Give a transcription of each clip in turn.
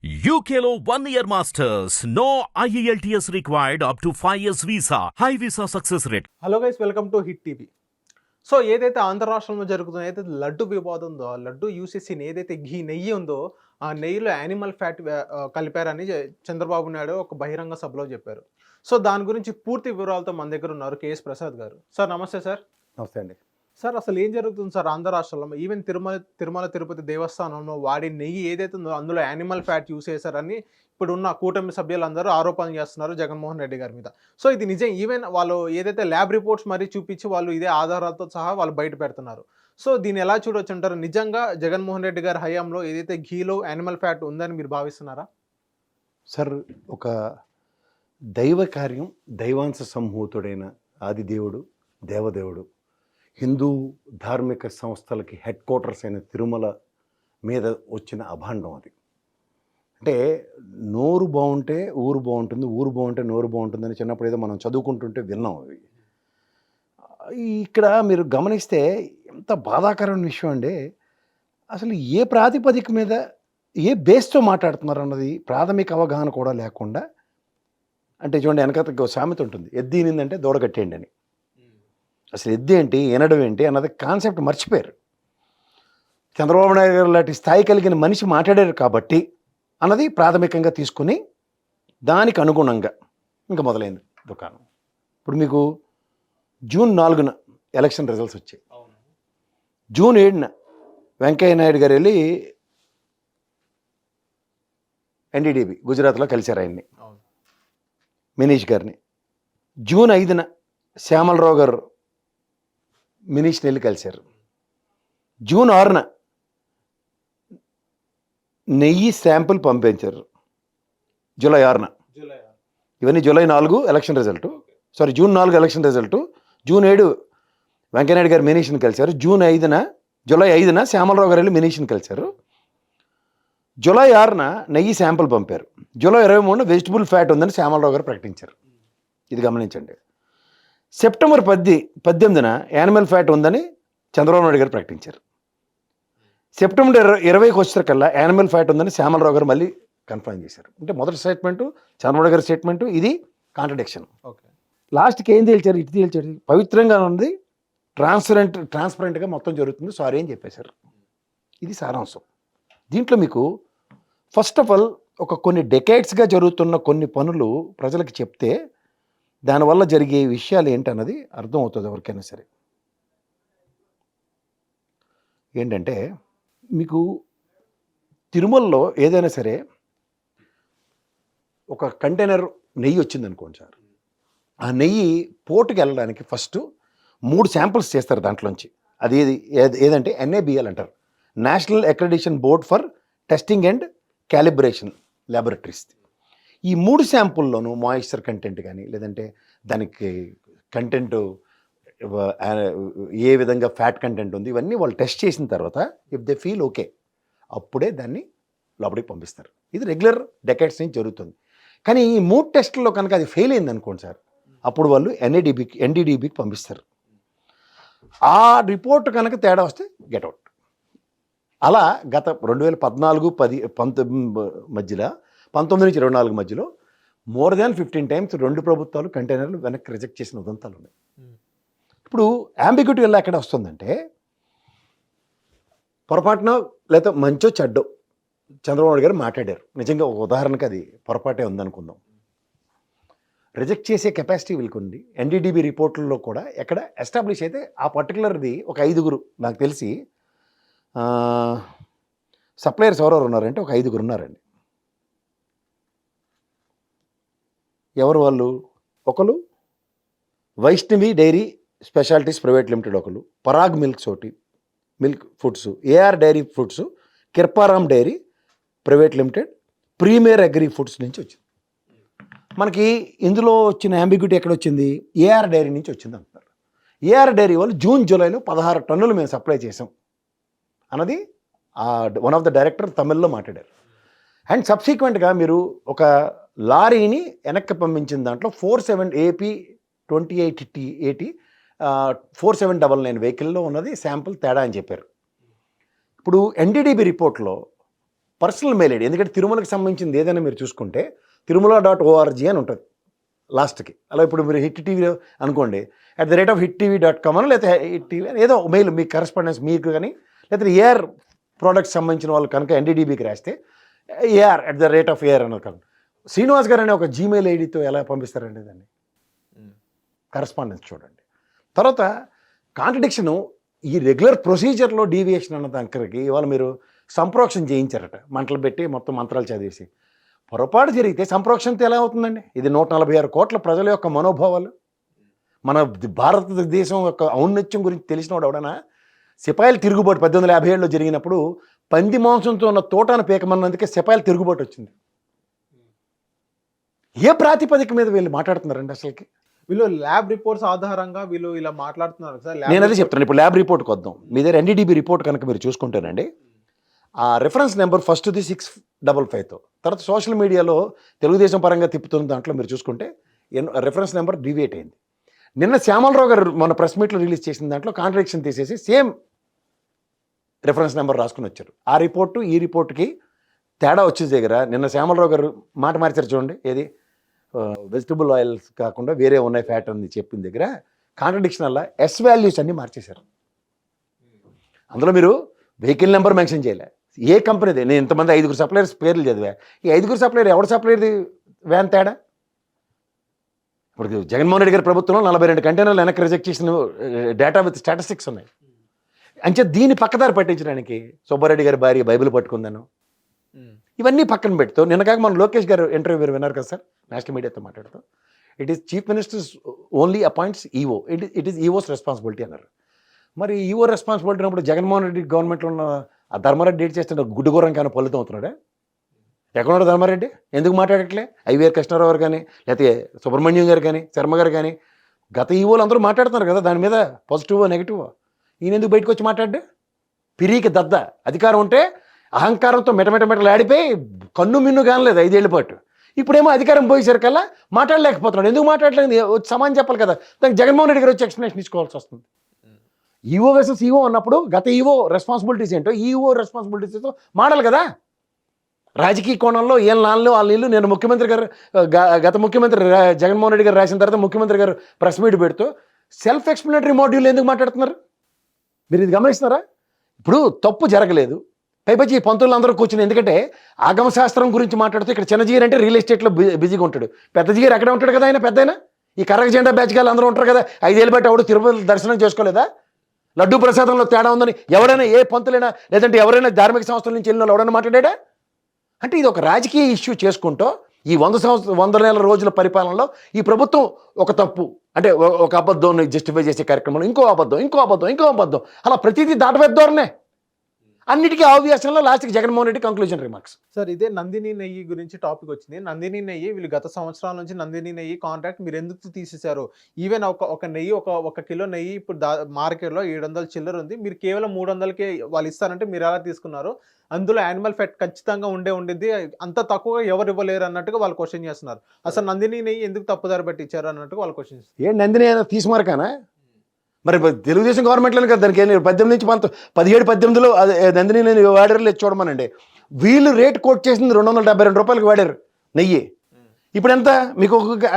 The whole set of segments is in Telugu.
UKLO 1 year masters. No IELTS required up to 5 years visa. High visa success rate. Hello guys, welcome to hit TV. So ఏదైతే ఆంధ్ర రాష్ట్రంలో జరుగుతుందో, ఏదైతే లడ్డు వివాదం ఉందో, ఆ లడ్డు యూస్ చేసిన ఏదైతే నెయ్యి ఉందో, ఆ నెయ్యిలో యానిమల్ ఫ్యాట్ కలిపారని చంద్రబాబు నాయుడు ఒక బహిరంగ సభలో చెప్పారు. సో దాని గురించి పూర్తి వివరాలతో మన దగ్గర ఉన్నారు కేఎస్ ప్రసాద్ గారు. సార్ నమస్తే సార్. నమస్తే అండి. సార్ అసలు ఏం జరుగుతుంది సార్ ఆంధ్ర రాష్ట్రంలో? ఈవెన్ తిరుమల తిరుపతి దేవస్థానంలో వాడి నెయ్యి ఏదైతే ఉందో అందులో యానిమల్ ఫ్యాట్ యూస్ చేశారని ఇప్పుడున్న కూటమి సభ్యులందరూ ఆరోపణలు చేస్తున్నారు జగన్మోహన్ రెడ్డి గారి మీద. సో ఇది నిజం. ఈవెన్ వాళ్ళు ఏదైతే ల్యాబ్ రిపోర్ట్స్ మరీ చూపించి వాళ్ళు ఇదే ఆధారాలతో సహా వాళ్ళు బయట పెడుతున్నారు. సో దీన్ని ఎలా చూడొచ్చు అంటారు? నిజంగా జగన్మోహన్ రెడ్డి గారి హయాంలో ఏదైతే ఘీలో యానిమల్ ఫ్యాట్ ఉందని మీరు భావిస్తున్నారా? సార్, ఒక దైవ కార్యం, దైవాంశ సంభూతుడైన ఆదిదేవుడు, దేవదేవుడు, హిందూ ధార్మిక సంస్థలకి హెడ్ క్వార్టర్స్ అయిన తిరుమల మీద వచ్చిన అభాండం అది. అంటే నోరు బాగుంటే ఊరు బాగుంటుంది, ఊరు బాగుంటే నోరు బాగుంటుందని చిన్నప్పుడు ఏదో మనం చదువుకుంటుంటే విన్నాం. అవి ఇక్కడ మీరు గమనిస్తే ఎంత బాధాకరమైన విషయం అండి. అసలు ఏ ప్రాతిపదిక మీద, ఏ బేస్తో మాట్లాడుతున్నారు అన్నది ప్రాథమిక అవగాహన కూడా లేకుండా. అంటే చూడండి, వెనక సామెత ఉంటుంది, ఎద్దు ఈనిందంటే దూడ కట్టేయండి అని. అసలు ఎద్దు ఏంటి, వినడం ఏంటి అన్నది కాన్సెప్ట్ మర్చిపోయారు. చంద్రబాబు నాయుడు గారు లాంటి స్థాయి కలిగిన మనిషి మాట్లాడారు కాబట్టి అన్నది ప్రాథమికంగా తీసుకుని దానికి అనుగుణంగా ఇంకా మొదలైంది దుకాణం. ఇప్పుడు మీకు జూన్ 4న ఎలక్షన్ రిజల్ట్స్ వచ్చాయి. జూన్ 7న వెంకయ్య నాయుడు గారు వెళ్ళి ఎన్డీడీబీ గుజరాత్లో కలిశారు ఆయన్ని, మినీష్ గారిని. జూన్ 5న శ్యామలరావు గారు మినీష్ని వెళ్ళి కలిశారు. జూన్ 6న నెయ్యి శాంపుల్ పంపించారు. జూలై 6న, ఇవన్నీ July 4 election result. Sorry, June 4 election result. June 7 Venkaiah Naidu గారు మినీష్ని కలిశారు. జూలై 5న శ్యామలరావు గారు వెళ్ళి మినీష్ని కలిశారు. జూలై 6న నెయ్యి శాంపుల్ పంపారు. జూలై 23న వెజిటబుల్ ఫ్యాట్ ఉందని శ్యామలరావు గారు ప్రకటించారు. ఇది గమనించండి. సెప్టెంబర్ 18న యానిమల్ ఫ్యాట్ ఉందని చంద్రబాబు నాయుడు గారు ప్రకటించారు. సెప్టెంబర్ 20కి వచ్చేసరికల్లా యానిమల్ ఫ్యాట్ ఉందని శ్యామలరావు గారు మళ్ళీ కన్ఫర్మ్ చేశారు. అంటే మొదటి స్టేట్మెంటు చంద్రబాబు గారి స్టేట్మెంటు, ఇది కాంట్రడిక్షన్. ఓకే, లాస్ట్కి ఏం తేల్చారు? ఇటు తేల్చారు, పవిత్రంగా ఉంది, ట్రాన్స్పరెంట్గా మొత్తం జరుగుతుంది, సారీ అని చెప్పేశారు. ఇది సారాంశం. దీంట్లో మీకు ఫస్ట్ ఆఫ్ ఆల్ కొన్ని డెకేడ్స్గా జరుగుతున్న కొన్ని పనులు ప్రజలకు చెప్తే దానివల్ల జరిగే విషయాలు ఏంటన్నది అర్థం అవుతుంది ఎవరికైనా సరే. ఏంటంటే మీకు తిరుమలలో ఏదైనా సరే ఒక కంటైనర్ నెయ్యి వచ్చిందనుకోండి సార్, ఆ నెయ్యి పోర్టుకి వెళ్ళడానికి ఫస్ట్ 3 శాంపిల్స్ చేస్తారు దాంట్లోంచి. అది ఏదంటే NABL అంటారు, national accreditation board for testing and calibration laboratories. ఈ 3 శాంపుల్లోనూ మాయిశ్చర్ కంటెంట్ కానీ, లేదంటే దానికి కంటెంట్ ఏ విధంగా ఫ్యాట్ కంటెంట్ ఉంది, ఇవన్నీ వాళ్ళు టెస్ట్ చేసిన తర్వాత ఇఫ్ దే ఫీల్ ఓకే, అప్పుడే దాన్ని లోపలికి పంపిస్తారు. ఇది రెగ్యులర్ డెకేడ్స్ నుంచి జరుగుతుంది. కానీ ఈ 3 టెస్టుల్లో కనుక అది ఫెయిల్ అయింది అనుకోండి సార్, అప్పుడు వాళ్ళు NDDBకి పంపిస్తారు. ఆ రిపోర్ట్ కనుక తేడా వస్తే గెట్అవుట్. అలా గత 2014-19 మధ్యలో, 19-24 మధ్యలో మోర్ దాన్ 15 టైమ్స్ 2 ప్రభుత్వాలు కంటైనర్లు వెనక్కి రిజెక్ట్ చేసిన ఉదంతాలు ఉన్నాయి. ఇప్పుడు అంబిగ్యూటీ వల్ల ఎక్కడ వస్తుందంటే, పొరపాటున లేదా మంచో చెడ్డో చంద్రబాబు గారు మాట్లాడారు, నిజంగా ఒక ఉదాహరణకి అది పొరపాటే ఉందనుకుందాం, రిజెక్ట్ చేసే కెపాసిటీ వీళ్ళకుంది. NDDB రిపోర్ట్లలో కూడా ఎక్కడ ఎస్టాబ్లిష్ అయితే ఆ పర్టికులర్ది ఒక 5గురు, నాకు తెలిసి సప్లయర్స్ ఎవరెవరు ఉన్నారంటే ఒక 5గురు ఉన్నారండి. ఎవరు వాళ్ళు? ఒకరు Vaishnavi dairy specialities private limited, ఒకరు Parag milk foods, AR dairy foods, Kirparam dairy private limited, premier agri foods నుంచి వచ్చింది. మనకి ఇందులో వచ్చిన అంబిగ్యూటీ ఎక్కడ వచ్చింది? AR డైరీ నుంచి వచ్చింది అంటున్నారు. AR డైరీ వాళ్ళు జూన్ జూలైలో 16 టన్నులు మేము సప్లై చేసాం అన్నది వన్ ఆఫ్ ద డైరెక్టర్ తమిళ్లో మాట్లాడారు. అండ్ సబ్సిక్వెంట్గా మీరు ఒక లారీని వెనక్కి పంపించిన దాంట్లో 47 AP 2880 4799 వెహికల్లో ఉన్నది శాంపుల్ తేడా అని చెప్పారు. ఇప్పుడు NDDB రిపోర్ట్లో పర్సనల్ మెయిల్ ఐడి. ఎందుకంటే తిరుమలకి సంబంధించింది ఏదైనా మీరు చూసుకుంటే తిరుమల.org అని ఉంటుంది లాస్ట్కి. అలా ఇప్పుడు మీరు హిట్ టీవీ అనుకోండి, @hittv.com అని, లేకపోతే హిట్ టీవీ ఏదో మెయిల్ మీ కరెస్పాండెన్స్ మీకు కానీ, లేకపోతే ఏఆర్ ప్రోడక్ట్స్ సంబంధించిన వాళ్ళు కనుక ఎన్డీడీబీకి రాస్తే AR@AR అన్నది కాదు. శ్రీనివాస్ గారు అనే ఒక జీమెయిల్ ఐడితో ఎలా పంపిస్తారండి దాన్ని? కరెస్పాండెన్స్ చూడండి. తర్వాత కాంట్రడిక్షను, ఈ రెగ్యులర్ ప్రొసీజర్లో డీవియేషన్ అన్న దగ్గరికి ఇవాళ మీరు సంప్రోక్షణ చేయించారట, మంటలు పెట్టి మొత్తం మంత్రాలు చదివేసి. పొరపాటు జరిగితే సంప్రోక్షణతో ఎలా అవుతుందండి? ఇది 146 కోట్ల ప్రజల యొక్క మనోభావాలు. మన భారతదేశం యొక్క ఔన్నత్యం గురించి తెలిసినవాడు ఎవడన్నా సిపాయిలు తిరుగుబాటు 1857లో జరిగినప్పుడు పంది మాంసంతో ఉన్న తోటాను పీకమన్నందుకే సిపాయిలు తిరుగుబాటు వచ్చింది. ఏ ప్రాతిపదిక మీద వీళ్ళు మాట్లాడుతున్నారండి అసలుకి? వీళ్ళు ల్యాబ్ రిపోర్ట్స్ ఆధారంగా వీళ్ళు ఇలా మాట్లాడుతున్నారు సార్. నేను అదే చెప్తాను. ఇప్పుడు ల్యాబ్ రిపోర్ట్కి వద్దాం. మీ దగ్గర ఎన్డీడీబీ రిపోర్ట్ కనుక మీరు చూసుకుంటేనండి, ఆ రెఫరెన్స్ నెంబర్ ఫస్ట్ది 655తో, తర్వాత సోషల్ మీడియాలో తెలుగుదేశం పరంగా తిప్పుతున్న దాంట్లో మీరు చూసుకుంటే రెఫరెన్స్ నెంబర్ డివియేట్ అయింది. నిన్న శ్యామలరావు గారు మన ప్రెస్ మీట్లో రిలీజ్ చేసిన దాంట్లో కాంట్రడిక్షన్ తీసేసి సేమ్ రెఫరెన్స్ నెంబర్ రాసుకుని వచ్చారు. ఆ రిపోర్టు ఈ రిపోర్ట్కి తేడా వచ్చే దగ్గర నిన్న శ్యామలరావు గారు మాట మార్చారు చూడండి. ఏది వెజిటబుల్ ఆయిల్స్ కాకుండా వేరే ఉన్నాయి ఫ్యాట్ అని చెప్పిన దగ్గర కాంట్రడిక్షన్ వల్ల ఎస్ వాల్యూస్ అన్నీ మార్చేశారు. అందులో మీరు వెహికల్ నెంబర్ మెన్షన్ చేయలే, ఏ కంపెనీది. నేను ఇంతమంది 5 సప్లయర్స్ పేర్లు చదివా. ఈ 5 సప్లయర్ ఎవడ సప్లయర్ది వ్యాన్ తేడా? ఇప్పుడు జగన్మోహన్ రెడ్డి గారి ప్రభుత్వంలో 42 కంటైనర్లు వెనక్కి రిజెక్ట్ చేసిన డేటా విత్ స్టాటిస్టిక్స్ ఉన్నాయి. అంచే దీన్ని పక్కదారి పట్టించడానికి సుబ్బారెడ్డి గారి భార్య బైబిల్ పట్టుకుందాను, ఇవన్నీ పక్కన పెడుతూ నిన్న కాక మన లోకేష్ గారు ఇంటర్వ్యూ మీరు విన్నారు కదా సార్, నేషనల్ మీడియాతో మాట్లాడుతూ, it is chief ministers only appoints EO, it is EOs responsibility అన్నారు. మరి ఈఓ రెస్పాన్సిబిలిటీ ఉన్నప్పుడు జగన్మోహన్ రెడ్డి గవర్నమెంట్లో ఉన్న ఆ ధర్మారెడ్డి డేట్ చేస్తుంటే గుడ్డుగోరం కానీ ఫలితం అవుతున్నాడా? ఎక్కడున్నాడు ధర్మారెడ్డి? ఎందుకు మాట్లాడట్లే? ఐవీఆర్ కృష్ణారావు గారు కానీ, లేకపోతే సుబ్రహ్మణ్యం గారు కానీ, శర్మ గారు కానీ, గత ఈవోలు అందరూ మాట్లాడుతున్నారు కదా దాని మీద, పాజిటివ్ నెగిటివ్. ఈయన ఎందుకు బయటకు వచ్చి మాట్లాడ్డా? పిరికి దద్ద. అధికారం ఉంటే అహంకారంతో మెటమెటమెటలాడిపోయి కన్ను మిన్ను కానలేదు 5 ఏళ్ల పాటు. ఇప్పుడేమో అధికారం పోయేసరికల్లా మాట్లాడలేకపోతున్నాడు. ఎందుకు మాట్లాడలేదు? వచ్చి సమానం చెప్పాలి కదా. దానికి జగన్మోహన్ రెడ్డి గారు వచ్చి ఎక్స్ప్లెనేషన్ ఇచ్చుకోవాల్సి వస్తుంది. ఈఓ వర్సెస్ ఈఓ అన్నప్పుడు గత ఈఓ రెస్పాన్సిబిలిటీస్ ఏంటో ఈఓ రెస్పాన్సిబిలిటీస్తో మాడాలి కదా. రాజకీయ కోణంలో ఏం నాన్నలు వాళ్ళ ఇల్లు. నేను ముఖ్యమంత్రి గారు గత ముఖ్యమంత్రి జగన్మోహన్ రెడ్డి గారు రాసిన తర్వాత ముఖ్యమంత్రి గారు ప్రెస్ మీట్ పెడుతూ సెల్ఫ్ ఎక్స్ప్లెనేటరీ మాడ్యూల్ ఎందుకు మాట్లాడుతున్నారు? మీరు ఇది గమనిస్తున్నారా? ఇప్పుడు తప్పు జరగలేదు, పైపచ్చి ఈ పంతులు అందరూ కూర్చుని, ఎందుకంటే ఆగమశాస్త్రం గురించి మాట్లాడుతూ ఇక్కడ చిన్నజీగర్ అంటే రియల్ ఎస్టేట్లో బిజీగా ఉంటాడు, పెద్ద జీగర్ ఎక్కడ ఉంటాడు కదా ఆయన పెద్ద. ఈ కర్రక జెండా బ్యాచ్ గారు అందరూ ఉంటారు కదా, 5 ఏళ్ళు బట్టి ఎవడు తిరుపతి దర్శనం చేసుకోలేదా? లడ్డూ ప్రసాదంలో తేడా ఉందని ఎవరైనా, ఏ పంతులైనా లేదంటే ఎవరైనా ధార్మిక సంస్థల నుంచి వెళ్ళిన వాళ్ళు ఎవరైనా మాట్లాడా? అంటే ఇది ఒక రాజకీయ ఇష్యూ చేసుకుంటూ ఈ 100 నెలల రోజుల పరిపాలనలో ఈ ప్రభుత్వం ఒక తప్పు అంటే ఒక అబద్ధం జస్టిఫై చేసే కార్యక్రమంలో ఇంకో అబద్ధం అలా ప్రతిదీ దాటవేద్దోరనే. అన్నిటికీ ఆవ్యాసంలో లాస్ట్కి Jaganmohan Reddy conclusion remarks. Sir, ఇదే నందిని నెయ్యి గురించి టాపిక్ వచ్చింది. నందిని నెయ్యి వీళ్ళు గత సంవత్సరాల నుంచి నందిని నెయ్యి కాంట్రాక్ట్ మీరు ఎందుకు తీసేశారు? ఈవెన్ ఒక నెయ్యి ఒక కిలో నెయ్యి ఇప్పుడు మార్కెట్లో 700 చిల్లర ఉంది, మీరు కేవలం 300కే వాళ్ళు ఇస్తారంటే మీరు ఎలా తీసుకున్నారు? అందులో యానిమల్ ఫ్యాట్ ఖచ్చితంగా ఉండిద్ది, అంత తక్కువగా ఎవరు ఇవ్వలేరు అన్నట్టుగా వాళ్ళు క్వశ్చన్ చేస్తున్నారు. అసలు నందిని నెయ్యి ఎందుకు తప్పుదారి పట్టించారు అన్నట్టుగా వాళ్ళు క్వశ్చన్ చేస్తారు. ఏ నందిని తీసుమారకానా? మరి తెలుగుదేశం గవర్నమెంట్లోనే కదా దానికి 18 నుంచి 17-18లో నందిని నేను వాడారు లేదు చూడమనండి. వీళ్ళు రేట్ కోట్ చేసింది 272 రూపాయలకి వాడారు నెయ్యి. ఇప్పుడు ఎంత మీకు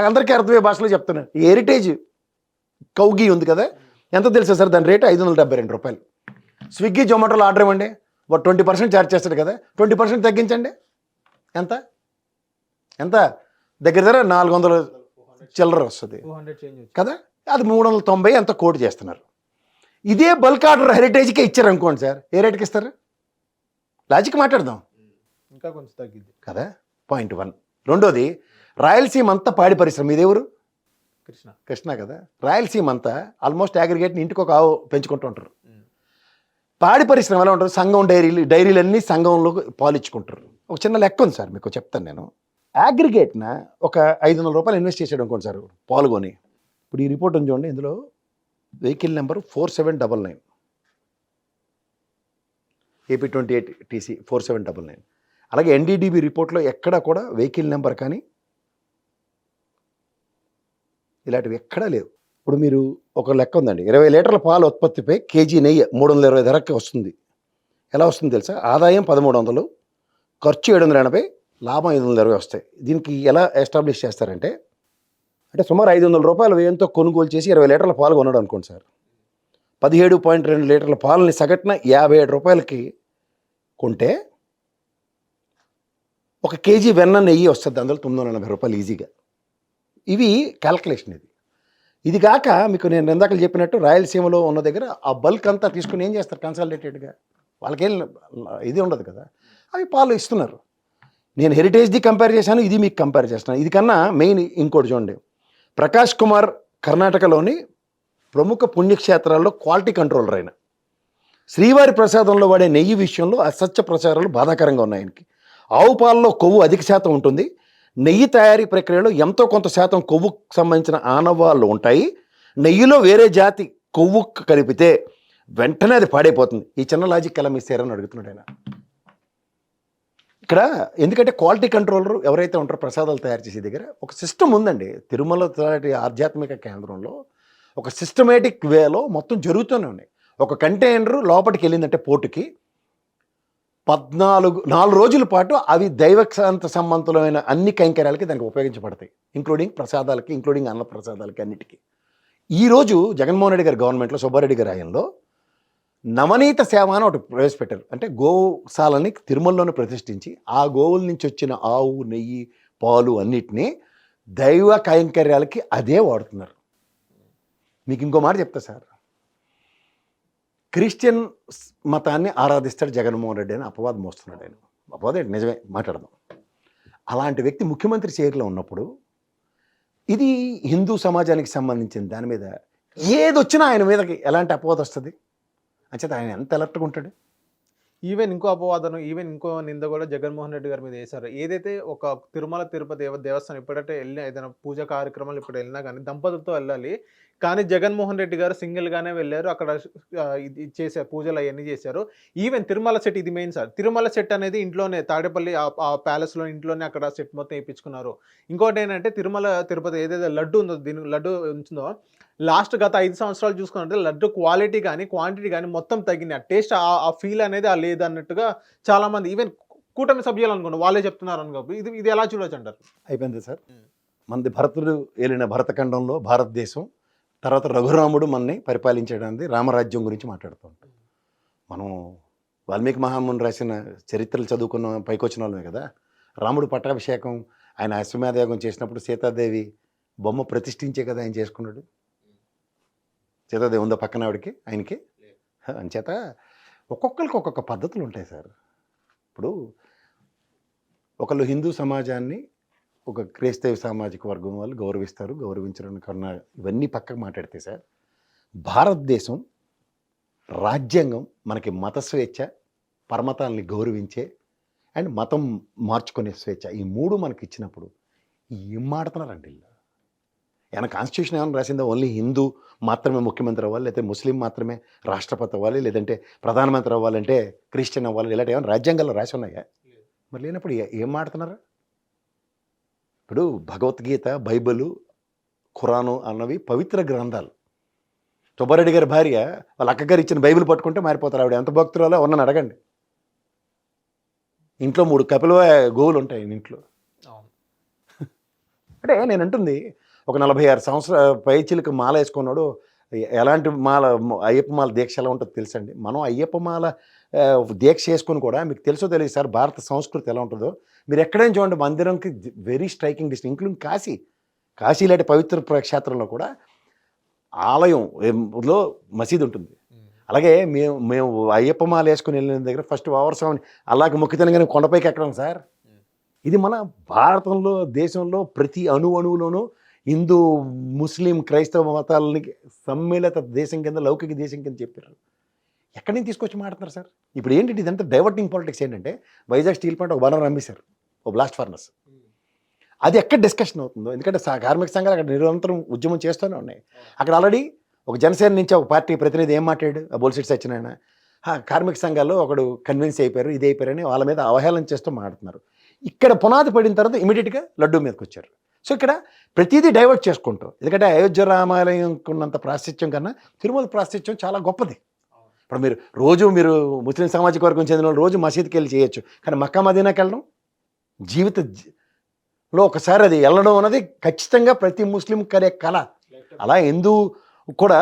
అందరికీ అర్థమయ్యే భాషలో చెప్తున్నాను. హెరిటేజ్ కౌగి ఉంది కదా, ఎంత తెలుసా సార్ దాని రేటు? 572 రూపాయలు. స్విగ్గీ జొమాటోలో ఆర్డర్ ఇవ్వండి, 20% ఛార్జ్ చేస్తాడు కదా, 20% తగ్గించండి. ఎంత దగ్గర 400 చిల్లర వస్తుంది కదా, అది 390 ఎంత కోట్ చేస్తున్నారు. ఇదే బల్క్ ఆర్డర్ హెరిటేజ్కే ఇచ్చారు అనుకోండి సార్, ఏ రేట్కి ఇస్తారు? లాజిక్ మాట్లాడదాం, ఇంకా కొంచెం తగ్గింది కదా. పాయింట్ 1. రెండోది, రాయలసీమ అంతా పాడి పరిశ్రమ. ఇదే ఊరు? కృష్ణ కదా. రాయలసీమ అంతా ఆల్మోస్ట్ అగ్రిగేట్ని ఇంటికి ఒక ఆవు పెంచుకుంటూ ఉంటారు. పాడి పరిశ్రమ ఎలా ఉంటుంది? సంఘం డైరీలన్నీ సంఘంలో పాలిచ్చుకుంటారు. ఒక చిన్న లెక్క ఉంది సార్, మీకు చెప్తాను నేను. అగ్రిగేట్న ఒక 500 రూపాయలు ఇన్వెస్ట్ చేసాడు అనుకోండి సార్ పాల్గొని. ఇప్పుడు ఈ రిపోర్ట్ ఉంది చూడండి, ఇందులో వెహికల్ నెంబర్ 4799 AP28 TC 4799. అలాగే ఎన్డీడీబీ రిపోర్ట్లో ఎక్కడా కూడా వెహికల్ నెంబర్ కానీ ఇలాంటివి ఎక్కడా లేవు. ఇప్పుడు మీరు ఒక లెక్క ఉందండి, 20 లీటర్ల పాల ఉత్పత్తిపై కేజీ నెయ్యి 320 ధరకి వస్తుంది. ఎలా వస్తుంది తెలుసా? ఆదాయం 1300, ఖర్చు 780, లాభం 520 వస్తాయి. దీనికి ఎలా ఎస్టాబ్లిష్ చేస్తారంటే, అంటే సుమారు 500 రూపాయల వ్యయంతో కొనుగోలు చేసి 20 లీటర్ల పాలు కొన్నాడు అనుకోండి సార్. 17.2 లీటర్ల పాలని సగటున 57 రూపాయలకి కొంటే ఒక కేజీ వెన్న నెయ్యి వస్తుంది, అందులో 980 రూపాయలు ఈజీగా. ఇవి క్యాల్కులేషన్. ఇది కాక మీకు నేను ఇందాక చెప్పినట్టు రాయలసీమలో ఉన్న దగ్గర ఆ బల్క్ అంతా తీసుకుని ఏం చేస్తారు కన్సాలిడేటెడ్గా, వాళ్ళకేం ఇది ఉండదు కదా, అవి పాలు ఇస్తున్నారు. నేను హెరిటేజ్ది కంపేర్ చేశాను, ఇది మీకు కంపేర్ చేస్తున్నాను. ఇది కన్నా మెయిన్ ఇంకోటి చూడండి, ప్రకాష్ కుమార్ కర్ణాటకలోని ప్రముఖ పుణ్యక్షేత్రాల్లో క్వాలిటీ కంట్రోలర్ అయిన శ్రీవారి ప్రసాదంలో వాడే నెయ్యి విషయంలో అసత్య ప్రచారాలు బాధాకరంగా ఉన్నాయి. ఆయనకి ఆవు పాలలో కొవ్వు అధిక శాతం ఉంటుంది, నెయ్యి తయారీ ప్రక్రియలో ఎంతో కొంత శాతం కొవ్వుకు సంబంధించిన ఆనవాళ్ళు ఉంటాయి, నెయ్యిలో వేరే జాతి కొవ్వు కలిపితే వెంటనే అది పాడైపోతుంది. ఈ చిన్న లాజిక్ ఎలా మిస్ అయ్యారని అడుగుతున్నాడు ఆయన ఇక్కడ. ఎందుకంటే క్వాలిటీ కంట్రోలర్ ఎవరైతే ఉంటారో ప్రసాదాలు తయారు చేసే దగ్గర ఒక సిస్టమ్ ఉందండి. తిరుమల ఆధ్యాత్మిక కేంద్రంలో ఒక సిస్టమేటిక్ వేలో మొత్తం జరుగుతూనే ఉన్నాయి. ఒక కంటైనర్ లోపలికి వెళ్ళిందంటే పోర్టుకి 4 రోజుల పాటు అవి దైవశాంత సంబంధమైన అన్ని కైంకర్యాలకి దానికి ఉపయోగించబడతాయి, ఇంక్లూడింగ్ ప్రసాదాలకి, ఇంక్లూడింగ్ అన్న ప్రసాదాలకి, అన్నిటికీ. ఈరోజు జగన్మోహన్ రెడ్డి గారి గవర్నమెంట్లో సుబ్బారెడ్డి గారి ఆయనలో నవనీత సేవ అని ఒకటి ప్రవేశపెట్టారు. అంటే గోశాలని తిరుమలలోనే ప్రతిష్ఠించి ఆ గోవుల నుంచి వచ్చిన ఆవు, నెయ్యి, పాలు అన్నిటినీ దైవ కైంకర్యాలకి అదే వాడుతున్నారు. మీకు ఇంకో మాట చెప్తా సార్, క్రిస్టియన్ మతాన్ని ఆరాధిస్తాడు జగన్మోహన్ రెడ్డి అని అపవాదం మోస్తున్నాడు ఆయన. అపవాదం నిజమే, మాట్లాడదాం. అలాంటి వ్యక్తి ముఖ్యమంత్రి చైర్లో ఉన్నప్పుడు ఇది హిందూ సమాజానికి సంబంధించిన దాని మీద ఏదొచ్చినా ఆయన మీదకి ఎలాంటి అపవాదం వస్తుంది. అంచేత ఆయన ఎంత అలర్ట్గా ఉంటాడు. ఈవెన్ ఇంకో అపవాదం, ఈవెన్ ఇంకో నింద కూడా జగన్మోహన్ రెడ్డి గారి మీద వేశారు. ఏదైతే ఒక తిరుమల తిరుపతి దేవస్థానం ఇప్పుడంటే వెళ్ళినా ఏదైనా పూజా కార్యక్రమాలు ఇప్పుడు వెళ్ళినా కానీ దంపతులతో వెళ్ళాలి, కానీ జగన్మోహన్ రెడ్డి గారు సింగిల్గానే వెళ్ళారు. అక్కడ ఇది చేశారు, పూజలు అవన్నీ చేశారు. ఈవెన్ తిరుమల సెట్, ఇది మెయిన్ సార్, తిరుమల సెట్ అనేది ఇంట్లోనే తాడేపల్లి ఆ ప్యాలెస్లో ఇంట్లోనే అక్కడ సెట్ మొత్తం వేయించుకున్నారు. ఇంకోటి ఏంటంటే తిరుమల తిరుపతి ఏదైతే లడ్డు ఉందో, దీని లడ్డు ఉంటుందో లాస్ట్ గత 5 సంవత్సరాలు చూసుకున్నట్టు లడ్డు క్వాలిటీ కానీ క్వాంటిటీ కానీ మొత్తం తగ్గింది. ఆ టేస్ట్ ఆ ఫీల్ అనేది ఆ లేదన్నట్టుగా చాలామంది ఈవెన్ కూటమి సభ్యులు అనుకోండి వాళ్ళే చెప్తున్నారు అనుకో. ఇది ఎలా చూడొచ్చు అంటారు? అయిపోయింది సార్. మనది భరతుడు ఏలిన భరతఖండంలో భారతదేశం, తర్వాత రఘురాముడు మనని పరిపాలించడానికి రామరాజ్యం గురించి మాట్లాడుతూ ఉంటాం. మనం వాల్మీకి మహాముని రాసిన చరిత్రలు చదువుకున్న పైకొచ్చిన వాళ్ళమే కదా. రాముడు పట్టాభిషేకం, ఆయన అశ్వమేధయాగం చేసినప్పుడు సీతాదేవి బొమ్మ ప్రతిష్ఠించే కదా ఆయన చేసుకున్నాడు. సీతాదేవి ఉందో పక్కన ఆవిడకి, ఆయనకి. అంచేత ఒక్కొక్కరికి ఒక్కొక్క పద్ధతులు ఉంటాయి సార్. ఇప్పుడు ఒకళ్ళు హిందూ సమాజాన్ని ఒక క్రైస్తవ సామాజిక వర్గం వాళ్ళు గౌరవిస్తారు, గౌరవించడం కన్నా ఇవన్నీ పక్కకు మాట్లాడితే సార్, భారతదేశం రాజ్యాంగం మనకి మత స్వేచ్ఛ, పరమతాల్ని గౌరవించే అండ్ మతం మార్చుకునే స్వేచ్ఛ, ఈ 3 మనకి ఇచ్చినప్పుడు ఏం మాడుతున్నారండి వీళ్ళు? ఏమైనా కాన్స్టిట్యూషన్ ఏమైనా రాసిందా ఓన్లీ హిందూ మాత్రమే ముఖ్యమంత్రి అవ్వాలి, లేకపోతే ముస్లిం మాత్రమే రాష్ట్రపతి అవ్వాలి, లేదంటే ప్రధానమంత్రి అవ్వాలంటే క్రిస్టియన్ అవ్వాలి, ఇలాంటి ఏమైనా రాజ్యాంగాల్లో రాసి ఉన్నాయా? మరి లేనప్పుడు ఏం మాడుతున్నారు? ఇప్పుడు భగవద్గీత, బైబిలు, ఖురాను అన్నవి పవిత్ర గ్రంథాలు. సుబ్బారెడ్డి గారి భార్య వాళ్ళ అక్కగారు ఇచ్చిన బైబిల్ పట్టుకుంటే మారిపోతారు. ఆవిడ ఎంత భక్తురాలో ఉన్నని అడగండి. ఇంట్లో 3 కపిల గోవులు ఉంటాయి ఇంట్లో. అంటే నేను అంటుంది ఒక 46 సంవత్సరాల పైచిలకు మాల వేసుకున్నాడు. ఎలాంటి మాల, అయ్యప్ప మాల దీక్ష ఎలా ఉంటుందో తెలుసండి. మనం అయ్యప్ప మాల దీక్ష చేసుకుని కూడా మీకు తెలుసో తెలియదు సార్ భారత సంస్కృతి ఎలా ఉంటుందో. మీరు ఎక్కడైనా చూడండి, మందిరంకి very striking distance, including Kashi లాంటి పవిత్ర క్షేత్రంలో కూడా ఆలయంలో మసీదు ఉంటుంది. అలాగే మేము అయ్యప్ప మాల వేసుకుని వెళ్ళిన దగ్గర ఫస్ట్ వావరస్వామిని అలాగే మొక్కితేనే కొండపైకి ఎక్కడం సార్. ఇది మన భారతంలో, దేశంలో ప్రతి అణువులోనూ హిందూ, ముస్లిం, క్రైస్తవ మతాలని సమ్మిళిత దేశం కింద, లౌకిక దేశం కింద చెప్పారు. ఎక్కడి నుంచి తీసుకొచ్చి మాట్లాడుతున్నారు సార్? ఇప్పుడు ఏంటంటే ఇదంతా డైవర్టింగ్ పాలిటిక్స్. ఏంటంటే వైజాగ్ స్టీల్ ప్లాంట్ ఒక బనర్ అమ్మేశారు, ఒక బ్లాస్ట్ ఫర్నస్. అది ఎక్కడ డిస్కషన్ అవుతుందో, ఎందుకంటే కార్మిక సంఘాలు అక్కడ నిరంతరం ఉద్యమం చేస్తూనే ఉన్నాయి. అక్కడ ఆల్రెడీ ఒక జనసేన నుంచి ఒక పార్టీ ప్రతినిధి ఏం మాట్లాడు, బోల్సిట్ సత్యనారాయణ, కార్మిక సంఘాల్లో ఒకడు కన్విన్స్ అయిపోయారు, ఇది అయిపోయారని వాళ్ళ మీద అవహేళన చేస్తూ మాట్లాడుతున్నారు. ఇక్కడ పునాది పడిన తర్వాత ఇమీడియట్గా లడ్డూ మీదకి వచ్చారు. సో ఇక్కడ ప్రతిదీ డైవర్ట్ చేసుకుంటూ, ఎందుకంటే అయోధ్య రామాలయం ఉన్నంత ప్రాశస్త్యం కన్నా తిరుమల ప్రాశస్త్యం చాలా గొప్పది. ఇప్పుడు మీరు ముస్లిం సామాజిక వర్గం చెందిన వాళ్ళు రోజు మసీద్కి వెళ్ళి చేయొచ్చు, కానీ మక్కా మదీనాకి వెళ్ళడం జీవితంలో ఒకసారి అది వెళ్ళడం అన్నది ఖచ్చితంగా ప్రతి ముస్లిం కరే కళ. అలా హిందూ కూడా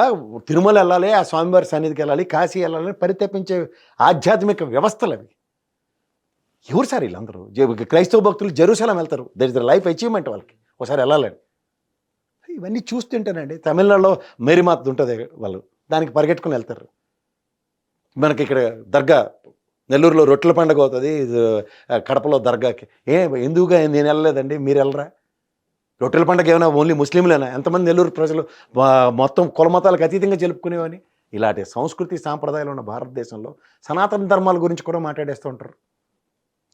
తిరుమల వెళ్ళాలి, ఆ స్వామివారి సన్నిధికి వెళ్ళాలి, కాశీ వెళ్ళాలని పరితపించే ఆధ్యాత్మిక వ్యవస్థలు అవి. ఎవరు సార్ వీళ్ళందరూ? క్రైస్తవ భక్తులు జెరూసలం వెళ్తారు, that is the life achievement వాళ్ళకి, ఒకసారి వెళ్ళాలని. ఇవన్నీ చూస్తుంటేనండి, తమిళనాడులో మేరీమాత ఉంటుంది, వాళ్ళు దానికి పరిగెట్టుకుని వెళ్తారు. మనకి ఇక్కడ దర్గా, నెల్లూరులో రొట్టెల పండుగ అవుతుంది, కడపలో దర్గాకి. ఎందుకుగా నేను వెళ్ళలేదండి, మీరు వెళ్ళరా? రొట్టెల పండుగ ఏమైనా ఓన్లీ ముస్లింలేనా? ఎంతమంది నెల్లూరు ప్రజలు మొత్తం కుల మతాలకు అతీతంగా జరుపుకునేవని. ఇలాంటి సంస్కృతి సాంప్రదాయాలు ఉన్న భారతదేశంలో సనాతన ధర్మాల గురించి కూడా మాట్లాడేస్తూ ఉంటారు.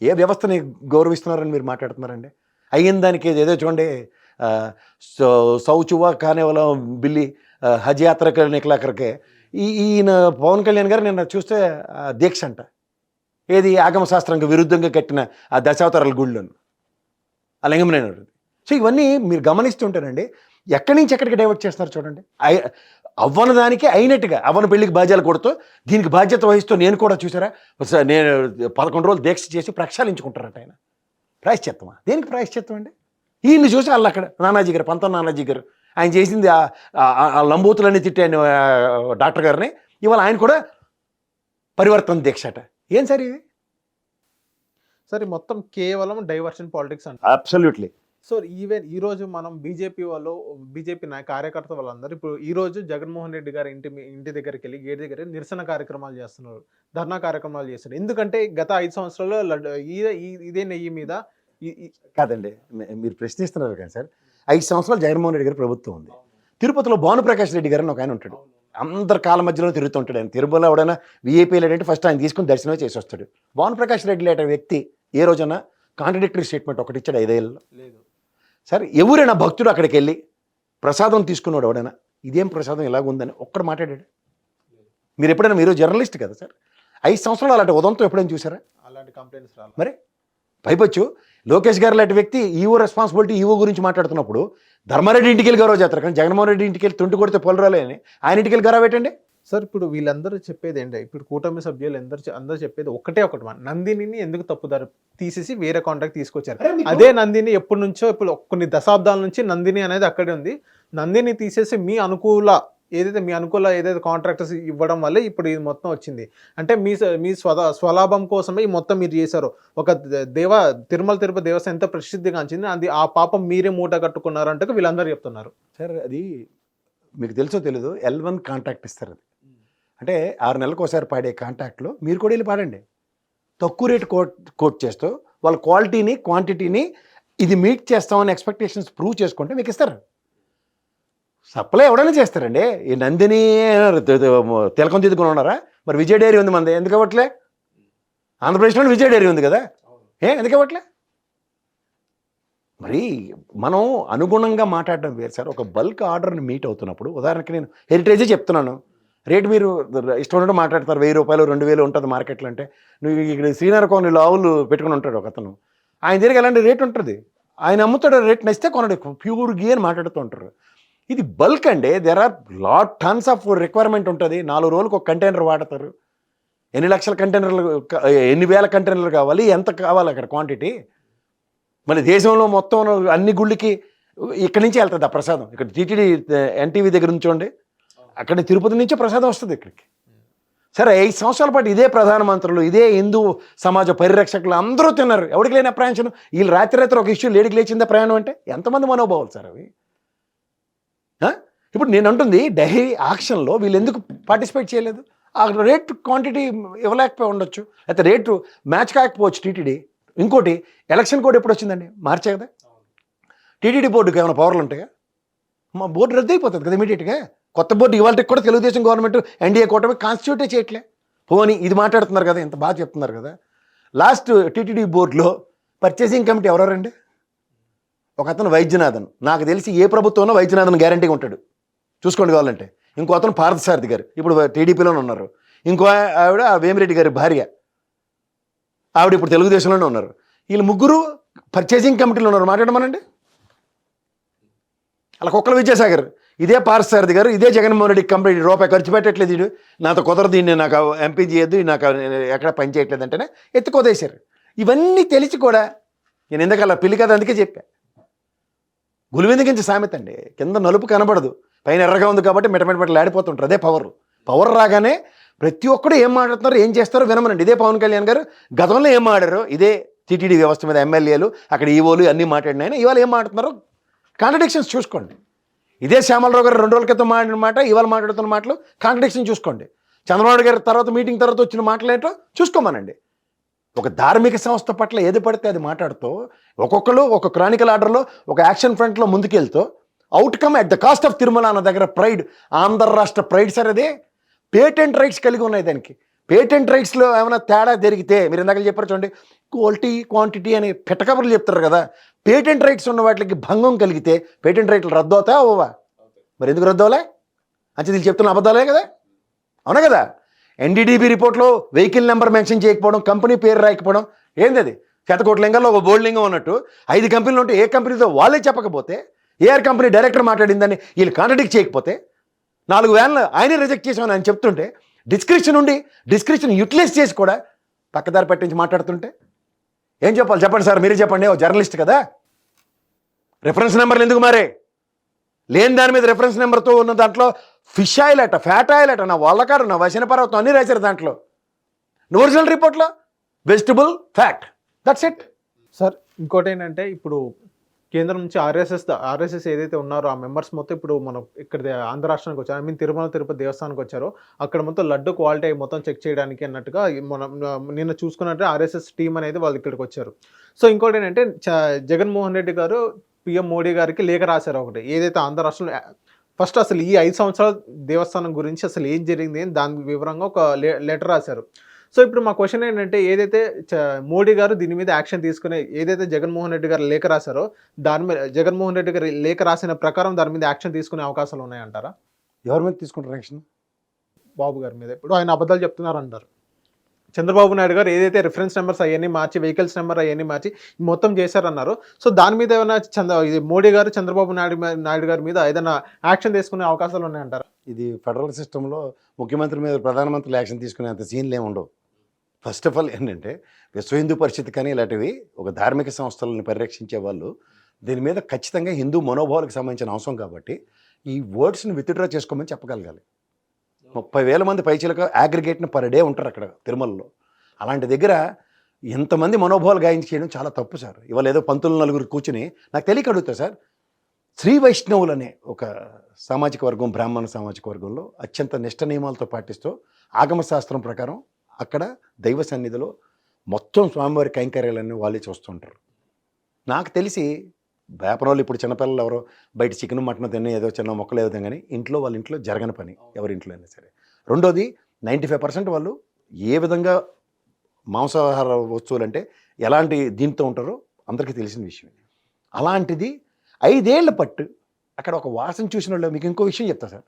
ఏ వ్యవస్థని గౌరవిస్తున్నారని మీరు మాట్లాడుతున్నారండి? అయిన దానికి ఏదో చూడండి, సౌచువా కానేవాళ్ళ బిల్లి హజ్ యాత్ర నికలాకరకే ఈయన పవన్ కళ్యాణ్ గారు నిన్న చూస్తే దీక్ష అంట, ఏది ఆగమ శాస్త్రానికి విరుద్ధంగా కట్టిన ఆ దశావతారాల గుళ్ళను, ఆ లింగమనేది. సో ఇవన్నీ మీరు గమనిస్తుంటేనండి, ఎక్కడి నుంచి ఎక్కడికి డైవర్ట్ చేస్తున్నారు చూడండి. అవ్వని దానికి అయినట్టుగా అవ్వని పెళ్ళికి బాధ్యాలు కొడుతూ దీనికి బాధ్యత వహిస్తూ నేను కూడా చూసారా, నేను 11 రోజులు దీక్ష చేసి ప్రక్షాళించుకుంటారట ఆయన. ప్రాయశ్చిత్తమా? దేనికి ప్రాయశ్చిత్తం అండి? ఈయన్ని చూసి వాళ్ళు అక్కడ నానాజీ గారు, పంతం నానాజీ గారు, ఆయన చేసింది ఆ లంబూతులన్నీ తిట్టాను డాక్టర్ గారిని, ఇవాళ ఆయన కూడా పరివర్తన దీక్ష అట. ఏం సార్ ఇది? సరే, మొత్తం కేవలం డైవర్షన్ పాలిటిక్స్ అంట. అబ్సల్యూట్లీ. సో ఈవెన్ ఈ రోజు మనం బీజేపీ కార్యకర్త వాళ్ళందరూ ఇప్పుడు ఈ రోజు జగన్మోహన్ రెడ్డి గారి ఇంటి దగ్గరికి వెళ్ళి గేట్ దగ్గర నిరసన కార్యక్రమాలు చేస్తున్నారు, ధర్నా కార్యక్రమాలు చేస్తున్నారు. ఎందుకంటే గత 5 సంవత్సరాల్లో ఇదే నెయ్యి మీద కాదండి, మీరు ప్రశ్నిస్తున్నారు కానీ సార్, 5 సంవత్సరాలు జగన్మోహన్ రెడ్డి గారి ప్రభుత్వం ఉంది. తిరుపతిలో భానుప్రకాష్ రెడ్డి గారు అని ఒక ఆయన ఉంటాడు, అందరు కాళ్ళ మధ్యలో తిరుగుతుంటాడు. ఆయన తిరుమల ఎవడైనా వీఐపీలు ఏంటంటే ఫస్ట్ ఆయన తీసుకుని దర్శనమే చేసి వస్తాడు. భానుప్రకాష్ రెడ్డి లాంటి వ్యక్తి ఏ రోజైనా కాంట్రడిక్టరీ స్టేట్మెంట్ ఒకటి ఇచ్చాడు 5 ఏళ్ళలో? లేదు. సరే, ఎవరైనా భక్తుడు అక్కడికి వెళ్ళి ప్రసాదం తీసుకున్నాడు ఎవడైనా, ఇదేం ప్రసాదం ఇలాగుందని ఒక్కడు మాట్లాడాడు? మీరు ఎప్పుడైనా, మీరు జర్నలిస్ట్ కదా సార్, 5 సంవత్సరాలు అలాంటి ఉదంతం ఎప్పుడైనా చూసారా? అలాంటి కంప్లైంట్స్ రాలి. మరి పైపచ్చు లోకేష్ గారు లాంటి వ్యక్తి ఈవో రెస్పాన్సిబిలిటీ, ఈవో గురించి మాట్లాడుతున్నప్పుడు ధర్మారెడ్డి ఇంటికి వెళ్ళి గౌరవ చేస్తారు, కానీ జగన్మోహన్ రెడ్డి ఇంటికి వెళ్ళి తుంటి కొడితే పొలరాలే అని ఆయన ఇంటికి వెళ్ళి గౌరవ పెట్టండి. సార్, ఇప్పుడు వీళ్ళందరూ చెప్పేది ఏంటి, ఇప్పుడు కూటమి సభ్యులు అందరూ చెప్పేది ఒకటే నందినిని ఎందుకు తప్పుదారు తీసేసి వేరే కాంట్రాక్ట్ తీసుకొచ్చారు. అదే నందిని ఎప్పటి నుంచో, ఇప్పుడు కొన్ని దశాబ్దాల నుంచి నందిని అనేది అక్కడే ఉంది. నందిని తీసేసి మీ అనుకూల ఏదైతే కాంట్రాక్టర్స్ ఇవ్వడం వల్లే ఇప్పుడు ఇది మొత్తం వచ్చింది. అంటే మీ స్వలాభం కోసమే ఈ మొత్తం మీరు చేశారు. ఒక తిరుమల తిరుపతి దేవస్థానం ఎంత ప్రసిద్ధిగాంచింది, అది ఆ పాపం మీరే మూట కట్టుకున్నారు అంటే వీళ్ళందరూ చెప్తున్నారు. సార్, అది మీకు తెలుసో తెలీదు, L1 కాంట్రాక్ట్ ఇస్తారు. అది అంటే 6 నెలలకు ఒకసారి పాడే కాంట్రాక్ట్లో మీరు కూడా వెళ్ళి పాడండి. తక్కువ రేటు కోట్ చేస్తూ వాళ్ళ క్వాలిటీని, క్వాంటిటీని ఇది మీట్ చేస్తామని ఎక్స్పెక్టేషన్స్ ప్రూవ్ చేసుకుంటే మీకు ఇస్తారు. సప్లై ఎవడైనా చేస్తారండి. ఈ నందిని తిలకం దిద్దుకుని ఉన్నారా? మరి విజయ డైరీ ఉంది మనది, ఎందుకు అవ్వట్లే? ఆంధ్రప్రదేశ్లో విజయ డైరీ ఉంది కదా, ఎందుకు అవ్వట్లే? మరి మనం అనుగుణంగా మాట్లాడడం వేరు సార్. ఒక బల్క్ ఆర్డర్ని మీట్ అవుతున్నప్పుడు, ఉదాహరణకి నేను హెరిటేజే చెప్తున్నాను, రేటు మీరు ఇష్టం ఉన్నట్టు మాట్లాడతారు, 1000 రూపాయలు 2000 ఉంటుంది మార్కెట్లో. అంటే నువ్వు ఇక్కడ శ్రీనగర్ కోనలో ఆవులు పెట్టుకుని ఉంటాడు ఒక అతను, ఆయన దగ్గర ఎలాంటి రేట్ ఉంటుంది, ఆయన అమ్ముతాడు, రేట్ నచ్చితే కొనడు, ప్యూర్ గీ అని మాట్లాడుతూ ఉంటారు. ఇది బల్క్ అండి, there are lot tons of requirement ఉంటుంది. 4 రోజులకు ఒక కంటైనర్ వాడతారు. ఎన్ని లక్షల కంటైనర్లు, ఎన్ని వేల కంటైనర్లు కావాలి, ఎంత కావాలి అక్కడ క్వాంటిటీ. మళ్ళీ దేశంలో మొత్తం అన్ని గుళ్ళకి ఇక్కడి నుంచి వెళ్తుంది ఆ ప్రసాదం. ఇక్కడ టీటీడీ ఎన్టీవీ దగ్గర నుంచోండి, అక్కడ తిరుపతి నుంచే ప్రసాదం వస్తుంది ఇక్కడికి. సరే, 5 సంవత్సరాల పాటు ఇదే ప్రధానమంత్రులు, ఇదే హిందూ సమాజ పరిరక్షకులు అందరూ తిన్నారు, ఎవరికి లేని అప్రయాణం. వీళ్ళు రాత్రి ఒక ఇష్యూ లేడికి లేచిందా ప్రయాణం అంటే? ఎంతమంది మనోభావాలు సార్ అవి. ఇప్పుడు నేను అంటుంది, డైరీ ఆక్షన్లో వీళ్ళు ఎందుకు పార్టిసిపేట్ చేయలేదు? ఆ రేట్ క్వాంటిటీ ఇవ్వలేకపోయి ఉండొచ్చు, అయితే రేటు మ్యాచ్ కాకపోవచ్చు టీటీడీ. ఇంకోటి, ఎలక్షన్ కోడ్ ఎప్పుడు వచ్చిందండి? మార్చే కదా. టీటీడీ బోర్డుకి ఏమైనా పవర్లు ఉంటాయా? మా బోర్డు రద్దు అయిపోతుంది కదా ఇమీడియట్గా. కొత్త బోర్డు ఇవాళకి కూడా తెలుగుదేశం గవర్నమెంట్ ఎన్డీఏ కూటమి కాన్స్టిట్యూటే చేయట్లే. పోనీ ఇది మాట్లాడుతున్నారు కదా, ఇంత బాగా చెప్తున్నారు కదా. లాస్ట్ టీటీడీ బోర్డులో పర్చేసింగ్ కమిటీ ఎవరండి? ఒక అతను వైద్యనాథన్, నాకు తెలిసి ఏ ప్రభుత్వంలో వైద్యనాథన్ గ్యారంటీగా ఉంటాడు, చూసుకోండి కావాలంటే. ఇంకో అతను పార్థసారథి గారు, ఇప్పుడు టీడీపీలోనే ఉన్నారు. ఇంకో ఆవిడ వేమిరెడ్డి గారి భార్య, ఆవిడ ఇప్పుడు తెలుగుదేశంలోనే ఉన్నారు. వీళ్ళు ముగ్గురు పర్చేసింగ్ కమిటీలో ఉన్నారు. మాట్లాడమనండి. అలా కుక్కల విద్యాసాగర్ ఇదే పార్థసారథి గారు ఇదే జగన్మోహన్ రెడ్డి కంప్లీట్ రూపాయి ఖర్చు పెట్టట్లేదు వీడు, నాతో కుదరదు, దీన్ని నాకు ఎంపీ చేయొద్దు, నాకు ఎక్కడ పని చేయట్లేదు అంటేనే ఎత్తుకోదేశారు. ఇవన్నీ తెలిసి కూడా నేను ఎందుకలా పిల్లి కదా అందుకే చెప్పా. గులివెందుకించి సామెత అండి, కింద నలుపు కనబడదు, పైన ఎర్రగా ఉంది కాబట్టి మిటమిటమిటలు ఆడిపోతుంటారు. అదే పవర్ రాగానే ప్రతి ఒక్కరు ఏం మాట్లాడుతున్నారో ఏం చేస్తారో వినమనండి. ఇదే పవన్ కళ్యాణ్ గారు గతంలో ఏం మాట్లాడారో, ఇదే టీటీడీ వ్యవస్థ మీద ఎమ్మెల్యేలు అక్కడ ఈవోలు అన్నీ మాట్లాడినాయని ఇవాళ ఏం మాట్లాడుతున్నారో కాంట్రడిక్షన్స్ చూసుకోండి. ఇదే శ్యామలరావు గారు 2 రోజుల క్రితం మాట్లాడిన మాట, ఇవాళ మాట్లాడుతున్న మాటలు కాంట్రడిక్షన్ చూసుకోండి. చంద్రబాబు గారి తర్వాత మీటింగ్ తర్వాత వచ్చిన మాటలు ఏంటో చూసుకోమనండి. ఒక ధార్మిక సంస్థ పట్ల ఏది పడితే అది మాట్లాడుతూ ఒక్కొక్కరు ఒక క్రానికల్ ఆర్డర్లో ఒక యాక్షన్ ఫ్రంట్లో ముందుకెళ్తూ outcome at the cost of Tirumala అన్న దగ్గర ప్రైడ్, ఆంధ్ర రాష్ట్ర ప్రైడ్ సార్ అదే. పేటెంట్ రైట్స్ కలిగి ఉన్నాయి దానికి. పేటెంట్ రైట్స్లో ఏమైనా తేడా జరిగితే మీరు ఇందాక చెప్పారు చూడండి, క్వాలిటీ క్వాంటిటీ అని పెట్టకబుర్లు చెప్తారు కదా, పేటెంట్ రైట్స్ ఉన్న వాటికి భంగం కలిగితే పేటెంట్ రైట్లు రద్దు అవుతాయా అవ్వవా? మరి ఎందుకు రద్దు అవలే? అంటే వీళ్ళు చెప్తున్న అబద్ధాలే కదా, అవునా కదా? ఎన్డీడీబీ రిపోర్ట్లో వెహికల్ నెంబర్ మెన్షన్ చేయకపోవడం, కంపెనీ పేరు రాయకపోవడం, ఏంది అది? శతకోట్ల లింగాల్లో ఒక బోల్డ్ లింగం ఉన్నట్టు 5 కంపెనీలు ఉంటే ఏ కంపెనీతో వాళ్ళే చెప్పకపోతే, ఏఆర్ కంపెనీ డైరెక్టర్ మాట్లాడిందని వీళ్ళు కాంట్రడిక్ట్ చేయకపోతే, 4 వ్యాన్లు ఆయనే రిజెక్ట్ చేసామని ఆయన చెప్తుంటే, డిస్క్రిప్షన్ యూటిలైజ్ చేసి కూడా పక్కదారి పట్టించి మాట్లాడుతుంటే ఏం చెప్పాలి చెప్పండి సార్, మీరే చెప్పండి. ఓ జర్నలిస్ట్ కదా, రెఫరెన్స్ నెంబర్లు ఎందుకు మారే? లేని దాని మీద రెఫరెన్స్ నెంబర్తో ఉన్న దాంట్లో ఫిష్ ఆయిల్ అట, ఫ్యాట్ ఆయిల్ అట, నా వాళ్ళకారు, నా వసిన పర్వతం అన్నీ రాశారు దాంట్లో. ఒరిజినల్ రిపోర్ట్లో vegetable fat, that's it. Sir ఇంకోటి ఏంటంటే, ఇప్పుడు కేంద్రం నుంచి ఆర్ఎస్ఎస్ ఏదైతే ఉన్నారో ఆ మెంబర్స్ మొత్తం ఇప్పుడు మనం ఇక్కడ ఆంధ్ర రాష్ట్రానికి వచ్చారు, ఐ మీన్ తిరుమల తిరుపతి దేవస్థానానికి వచ్చారో, అక్కడ మొత్తం లడ్డు క్వాలిటీ మొత్తం చెక్ చేయడానికి అన్నట్టుగా మనం నిన్న చూసుకున్నట్టు ఆర్ఎస్ఎస్ టీం అనేది వాళ్ళు ఇక్కడికి వచ్చారు. సో ఇంకోటి ఏంటంటే, జగన్మోహన్ రెడ్డి గారు పిఎం మోడీ గారికి లేఖ రాశారు ఒకటి, ఏదైతే ఆంధ్ర రాష్ట్రంలో ఫస్ట్ అసలు ఈ 5 సంవత్సరాల దేవస్థానం గురించి అసలు ఏం జరిగింది అని దాని వివరంగా ఒక లెటర్ రాశారు. సో ఇప్పుడు మా క్వశ్చన్ ఏంటంటే, ఏదైతే మోడీ గారు దీని మీద యాక్షన్ తీసుకునే ఏదైతే జగన్మోహన్ రెడ్డి గారు లేఖ రాశారో, దాని మీద జగన్మోహన్ రెడ్డి గారు లేఖ రాసిన ప్రకారం దాని మీద యాక్షన్ తీసుకునే అవకాశాలు ఉన్నాయంటారా? ఎవరి మీద తీసుకుంటారు యాక్షన్? బాబు గారి మీద. ఇప్పుడు ఆయన అబద్ధాలు చెప్తున్నారు అంటారు. చంద్రబాబు నాయుడు గారు ఏదైతే రిఫరెన్స్ నెంబర్స్ అవన్నీ మార్చి, వెహికల్స్ నెంబర్ అవన్నీ మార్చి మొత్తం చేశారన్నారు. సో దాని మీద ఏమైనా మోడీ గారు చంద్రబాబు నాయుడు గారి మీద ఏదైనా యాక్షన్ తీసుకునే అవకాశాలు ఉన్నాయంటారా? ఇది ఫెడరల్ సిస్టంలో ముఖ్యమంత్రి మీద ప్రధానమంత్రులు యాక్షన్ తీసుకునేంత సీన్లు ఏమి ఉండవు. ఫస్ట్ ఆఫ్ ఆల్ ఏంటంటే, విశ్వ హిందూ పరిషత్ కానీ ఇలాంటివి ఒక ధార్మిక సంస్థలను పరిరక్షించే వాళ్ళు దీని మీద ఖచ్చితంగా హిందూ మనోభావాలకు సంబంధించిన అంశం కాబట్టి ఈ వర్డ్స్ని విత్డ్రా చేసుకోమని చెప్పగలగాలి. 30,000 మంది పైచీలకు అగ్రిగేట్ని పర్ డే ఉంటారు అక్కడ తిరుమలలో. అలాంటి దగ్గర ఎంతమంది మనోభావాలు గాయించి చేయడం చాలా తప్పు సార్. ఇవాళ ఏదో 19 కూర్చుని నాకు తెలియక అడుగుతా సార్, శ్రీ వైష్ణవులు అనే ఒక సామాజిక వర్గం, బ్రాహ్మణ సామాజిక వర్గంలో అత్యంత నిష్ట నియమాలతో పాటిస్తూ ఆగమ శాస్త్రం ప్రకారం అక్కడ దైవ సన్నిధిలో మొత్తం స్వామివారి కైంకర్యాలన్నీ వాళ్ళే చూస్తుంటారు. నాకు తెలిసి వేపరోళ్ళు ఇప్పుడు చిన్నపిల్లలు ఎవరో బయట చికెన్ మటన్ తిన్న ఏదో చిన్న మొక్కలు ఏదో కానీ వాళ్ళ ఇంట్లో జరగని పని ఎవరింట్లో అయినా సరే. రెండోది 95% వాళ్ళు ఏ విధంగా మాంసాహార వస్తువులు అంటే ఎలాంటి దీంతో ఉంటారో అందరికీ తెలిసిన విషయం. అలాంటిది 5 ఏళ్ల పట్టు అక్కడ ఒక వాసన చూసిన వాళ్ళు. మీకు ఇంకో విషయం చెప్తా సార్,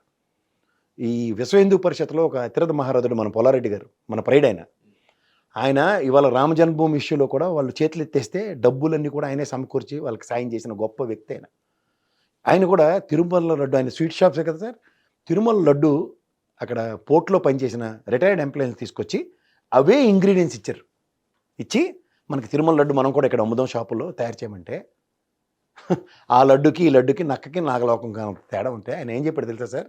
ఈ విశ్వ హిందూ పరిషత్లో ఒక అతిరథ మహారథుడు మన పొలారెడ్డి గారు, మన ప్రైడ్ ఆయన ఇవాళ రామ జన్మభూమి ఇష్యూలో కూడా వాళ్ళు చేతులు ఎత్తేస్తే డబ్బులన్నీ కూడా ఆయనే సమకూర్చి వాళ్ళకి సాయం చేసిన గొప్ప వ్యక్తి ఆయన కూడా తిరుమల లడ్డు, ఆయన స్వీట్ షాప్సే కదా సార్, తిరుమల లడ్డు అక్కడ పోర్ట్లో పనిచేసిన రిటైర్డ్ ఎంప్లాయీస్ తీసుకొచ్చి అవే ఇంగ్రీడియంట్స్ ఇచ్చి మనకి తిరుమల లడ్డు మనం కూడా ఇక్కడ అమ్ముదాం షాపుల్లో తయారు చేయమంటే, ఆ లడ్డుకి ఈ లడ్డుకి నక్కకి నాగలోకం కాని తేడా ఉంటే ఆయన ఏం చెప్పాడు తెలుసా సార్,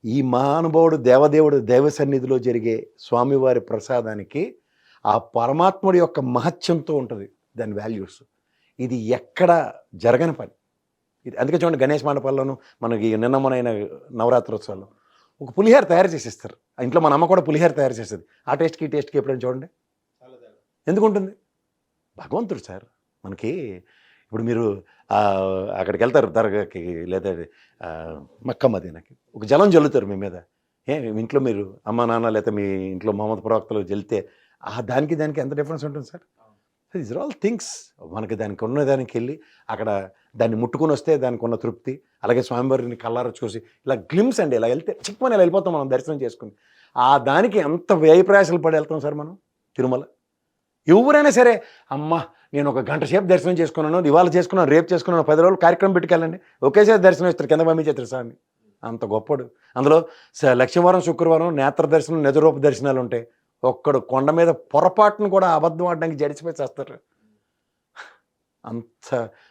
ఈ మహానుభావుడు దేవదేవుడు దైవ సన్నిధిలో జరిగే స్వామివారి ప్రసాదానికి ఆ పరమాత్ముడి యొక్క మహత్యంతో ఉంటుంది దాని వాల్యూస్. ఇది ఎక్కడ జరగని పని ఇది. అందుకే చూడండి, గణేష్ మండపాల్లోనూ మనకి నిన్నమనైన నవరాత్రోత్సవాల్లో ఒక పులిహోర తయారు చేసేస్తారు. ఇంట్లో మన అమ్మ కూడా పులిహోర తయారు చేస్తుంది. ఆ టేస్ట్కి ఈ టేస్ట్కి ఎప్పుడైనా చూడండి ఎందుకుంటుంది. భగవంతుడు సార్ మనకి. ఇప్పుడు మీరు అక్కడికి వెళ్తారు దర్గాకి లేదా మక్కా మదీనాకి, ఒక జలం జల్లుతారు మీ మీద. ఇంట్లో మీరు అమ్మ నాన్న లేదా మీ ఇంట్లో మహమ్మద్ ప్రవక్తలు జల్లితే దానికి ఎంత డిఫరెన్స్ ఉంటుంది sir. These are all things. మనకి దానికి ఉన్నదానికి వెళ్ళి అక్కడ దాన్ని ముట్టుకుని వస్తే దానికి ఉన్న తృప్తి, అలాగే స్వామివారిని కల్లార చూసి ఇలా గ్లిమ్స్ అండి, ఇలా వెళ్తే చిక్కుమని ఇలా వెళ్ళిపోతాం మనం దర్శనం చేసుకుని. దానికి ఎంత వ్యయ ప్రయాసాలు పడి వెళ్తాం సార్ మనం తిరుమల. ఎవరైనా సరే అమ్మ నేను ఒక గంట సేపు దర్శనం చేసుకున్నాను, ఇవాళ చేసుకున్నాను, రేపు చేసుకున్నాను, 10 రోజులు కార్యక్రమం పెట్టుకెళ్ళండి, ఒకేసారి దర్శనం ఇస్తారు, కింద పంపించేస్తారు స్వామి. అంత గొప్పడు. అందులో లక్ష్మీవారం శుక్రవారం నేత్ర దర్శనం, నిజరూప దర్శనాలు ఉంటాయి. ఒక్కడు కొండ మీద పొరపాటును కూడా అబద్ధం ఆడడానికి జడిచిపోయి చేస్తారు. అంత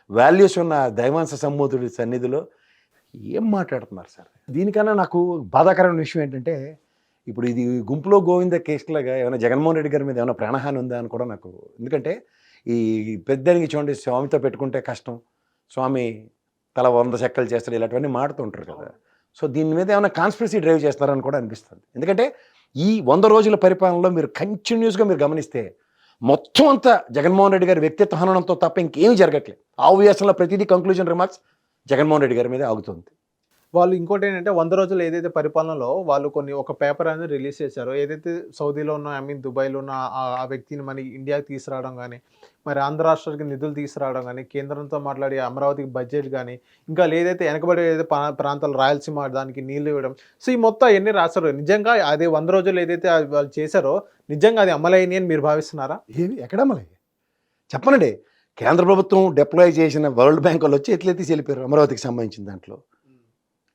వాల్యూస్ ఉన్న దైవాంశ సమ్మూతుడి సన్నిధిలో ఏం మాట్లాడుతున్నారు సార్? దీనికన్నా నాకు బాధాకరమైన విషయం ఏంటంటే, ఇప్పుడు ఇది గుంపులో గోవింద కేసులాగా ఏమైనా జగన్మోహన్ రెడ్డి గారి మీద ఏమైనా ప్రాణహాని ఉందా అని కూడా నాకు, ఎందుకంటే ఈ పెద్దనికి చూడండి, స్వామితో పెట్టుకుంటే కష్టం, స్వామి తల 100 చెక్కలు చేస్తాడు, ఇలాంటివన్నీ మాడుతుంటారు కదా. సో దీని మీద ఏమైనా కాన్స్పిరసీ డ్రైవ్ చేస్తారని కూడా అనిపిస్తుంది. ఎందుకంటే ఈ 100 రోజుల పరిపాలనలో మీరు కంటిన్యూస్గా మీరు గమనిస్తే మొత్తం అంతా జగన్మోహన్ రెడ్డి గారి వ్యక్తిత్వ హననంతో తప్ప ఇంకేమీ జరగట్లేదు. ఆ వ్యాసంలో ప్రతిదీ కంక్లూజన్ రిమార్క్స్ జగన్మోహన్ రెడ్డి గారి మీద ఆగుతుంది. వాళ్ళు ఇంకోటి ఏంటంటే 100 రోజులు ఏదైతే పరిపాలనలో వాళ్ళు ఒక పేపర్ అనేది రిలీజ్ చేశారో, ఏదైతే సౌదీలో ఉన్న దుబాయ్లో ఉన్న ఆ వ్యక్తిని మన ఇండియాకి తీసుకురావడం కానీ, మరి ఆంధ్ర రాష్ట్రానికి నిధులు తీసుకురావడం కానీ, కేంద్రంతో మాట్లాడి అమరావతికి బడ్జెట్ కానీ, ఇంకా ఏదైతే వెనకబడి ఏదైతే ప్రాంతాలు రాయలసీమ దానికి నీళ్లు ఇవ్వడం, సో ఈ మొత్తం ఎన్ని రాశారు? నిజంగా అదే 100 రోజులు ఏదైతే వాళ్ళు చేశారో నిజంగా అది అమలైనవి అని మీరు భావిస్తున్నారా? ఏవి ఎక్కడ అమలయ్యాయి చెప్పనండి. కేంద్ర ప్రభుత్వం డిప్లాయ్ చేసిన వరల్డ్ బ్యాంక్ వాళ్ళు వచ్చి ఎట్లయితే వెళ్ళిపోయారు అమరావతికి సంబంధించిన దాంట్లో.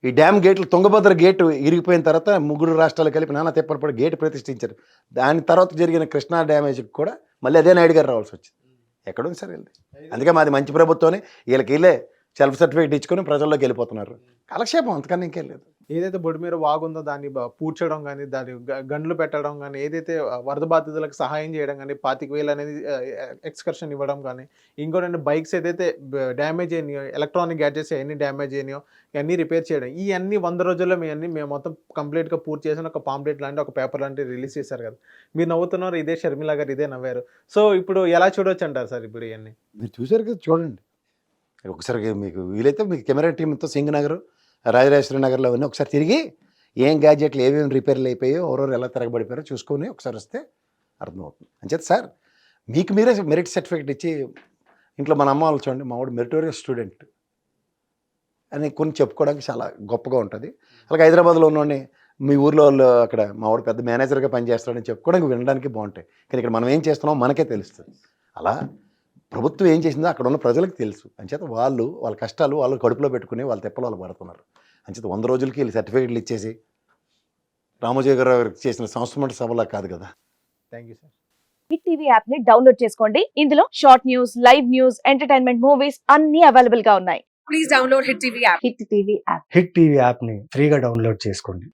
ఈ డ్యామ్ గేట్లు, తుంగభద్ర గేటు ఇరిగిపోయిన తర్వాత 3 రాష్ట్రాలు కలిపి నానా తెప్పలపడి గేటు ప్రతిష్ఠించారు. దాని తర్వాత జరిగిన కృష్ణా డ్యామేజ్కి కూడా మళ్ళీ అదే నాయుడు గారు రావాల్సి వచ్చింది. ఎక్కడుంది సార్ వెళ్ళి? అందుకే మాది మంచి ప్రభుత్వమే, వీళ్ళకి వెళ్ళే సెల్ఫ్ సర్టిఫికేట్ ఇచ్చుకొని ప్రజల్లోకి వెళ్ళిపోతున్నారు. కాలక్షేపం, అంతకన్నా ఇంకేం లేదు. ఏదైతే బొడిమేర వాగుందో దాన్ని పూడ్చడం కానీ, దాని గండ్లు పెట్టడం కానీ, ఏదైతే వరద బాధితులకు సహాయం చేయడం కానీ, 25,000 అనేది ఎక్స్కర్షన్ ఇవ్వడం కానీ, ఇంకోటి బైక్స్ ఏదైతే డ్యామేజ్ అయినాయో, ఎలక్ట్రానిక్ గ్యాడ్జెట్స్ ఎన్ని డ్యామేజ్ అయినాయో ఇవన్నీ రిపేర్ చేయడం, ఇవన్నీ 100 రోజుల్లో మేము మొత్తం కంప్లీట్గా పూర్తి చేసిన ఒక పాంప్లెట్ లాంటి ఒక పేపర్ లాంటివి రిలీజ్ చేశారు కదా. మీరు నవ్వుతున్నారు, ఇదే షర్మిల గారు ఇదే నవ్వారు. సో ఇప్పుడు ఎలా చూడొచ్చు అంటారు సార్ ఇప్పుడు ఇవన్నీ? మీరు చూసారు కదా, చూడండి ఒకసారి. మీకు వీలైతే మీకు కెమెరా టీంతో సింగనగర్, రాజరాజేశ్వరి నగర్లో అవన్నీ ఒకసారి తిరిగి ఏం గ్యాడ్జెట్లు ఏమేమి రిపేర్లు అయిపోయాయో, ఎవరెవరు ఎలా తిరగబడిపోయారో చూసుకొని ఒకసారి వస్తే అర్థమవుతుంది. అంచేత సార్ మీకు మీరే మెరిట్ సర్టిఫికేట్ ఇచ్చి, ఇంట్లో మన అమ్మ వాళ్ళు చూడండి, మా వాడు మెరిటోరియస్ స్టూడెంట్ అని కొన్ని చెప్పుకోవడానికి చాలా గొప్పగా ఉంటుంది. అలాగే హైదరాబాద్లో ఉన్నవాడిని మీ ఊర్లో వాళ్ళు అక్కడ మా వాడు పెద్ద మేనేజర్గా పనిచేస్తాడని చెప్పుకోవడానికి వినడానికి బాగుంటాయి. కానీ ఇక్కడ మనం ఏం చేస్తున్నామో మనకే తెలుస్తుంది. అలా ప్రభుత్వం ఏం చేసిందో అక్కడ ఉన్న ప్రజలకు తెలుసు. అంచేత వాళ్ళ కష్టాలు వాళ్ళు కడుపులో పెట్టుకుని వాళ్ళ తెప్పలు వాళ్ళు పడుతున్నారు. అంచేత 100 రోజులకి వీళ్ళు సర్టిఫికేట్లు ఇచ్చేసి రామోజీ గారు చేసిన సంస్థ సభలా కాదు కదా. Thank you sir. Hit TV app ని డౌన్లోడ్ చేసుకోండి. ఇందులో short news, live news, entertainment movies అన్ని అవైలబుల్ గా ఉన్నాయి. Please download hit TV app. Hit TV యాప్ని ఫ్రీగా డౌన్లోడ్ చేసుకోండి.